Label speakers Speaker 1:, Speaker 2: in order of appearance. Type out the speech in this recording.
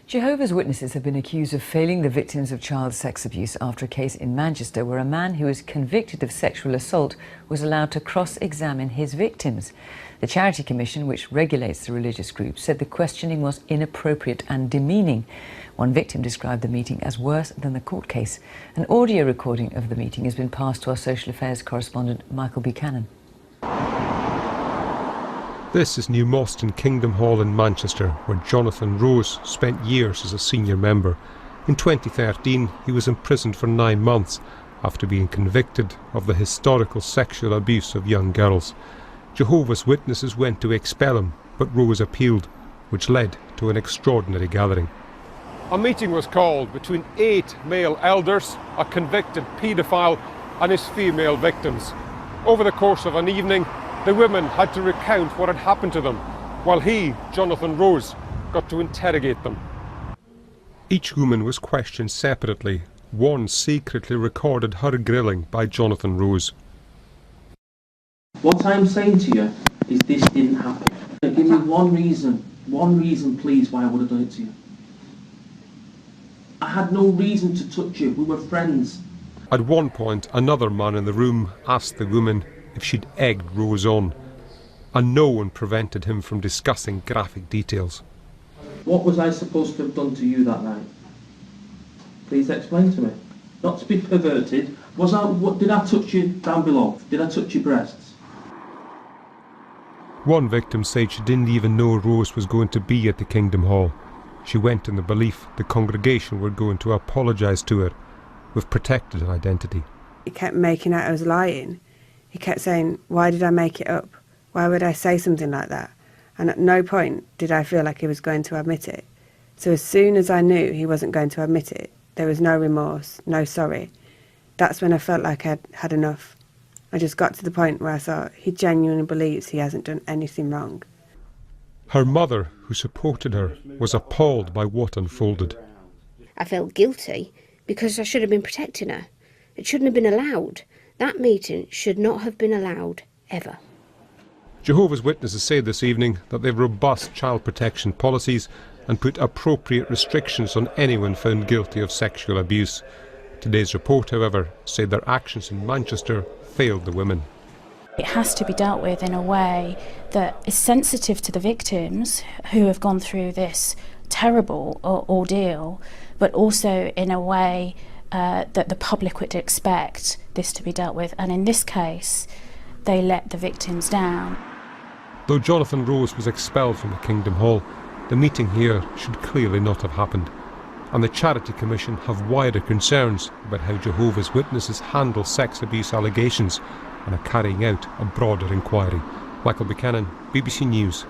Speaker 1: Jehovah's Witnesses have been accused of failing the victims of child sex abuse after a case in Manchester where a man who was convicted of sexual assault was allowed to cross-examine his victims. The Charity Commission, which regulates the religious group, said the questioning was inappropriate and demeaning. One victim described the meeting as worse than the court case. An audio recording of the meeting has been passed to our social affairs correspondent Michael Buchanan.
Speaker 2: This is New Moston Kingdom Hall in Manchester, where Jonathan Rose spent years as a senior member. In 2013, he was imprisoned for 9 months after being convicted of the historical sexual abuse of young girls. Jehovah's Witnesses went to expel him, but Rose appealed, which led to an extraordinary gathering.
Speaker 3: A meeting was called between 8 male elders, a convicted paedophile and his female victims. Over the course of an evening, the women had to recount what had happened to them, while he, Jonathan Rose, got to interrogate them.
Speaker 2: Each woman was questioned separately. One secretly recorded her grilling by Jonathan Rose.
Speaker 4: What I'm saying to you is this didn't happen. Give me one reason please why I would have done it to you. I had no reason to touch you, we were friends.
Speaker 2: At one point, another man in the room asked the woman if she'd egged Rose on, and no one prevented him from discussing graphic details.
Speaker 4: What was I supposed to have done to you that night? Please explain to me. Not to be perverted, did I touch you down below? Did I touch your breasts?
Speaker 2: One victim said she didn't even know Rose was going to be at the Kingdom Hall. She went in the belief the congregation were going to apologise to her with protected identity.
Speaker 5: He kept making out I was lying. He kept saying, why did I make it up? Why would I say something like that? And at no point did I feel like he was going to admit it. So as soon as I knew he wasn't going to admit it, there was no remorse, no sorry. That's when I felt like I'd had enough. I just got to the point where I thought he genuinely believes he hasn't done anything wrong.
Speaker 2: Her mother, who supported her, was appalled by what unfolded.
Speaker 6: I felt guilty because I should have been protecting her. It shouldn't have been allowed. That meeting should not have been allowed, ever.
Speaker 2: Jehovah's Witnesses say this evening that they have robust child protection policies and put appropriate restrictions on anyone found guilty of sexual abuse. Today's report, however, said their actions in Manchester failed the women.
Speaker 7: It has to be dealt with in a way that is sensitive to the victims who have gone through this terrible ordeal, but also in a way that the public would expect this to be dealt with. And in this case, they let the victims down.
Speaker 2: Though Jonathan Rose was expelled from the Kingdom Hall, the meeting here should clearly not have happened. And the Charity Commission have wider concerns about how Jehovah's Witnesses handle sex abuse allegations and are carrying out a broader inquiry. Michael Buchanan, BBC News.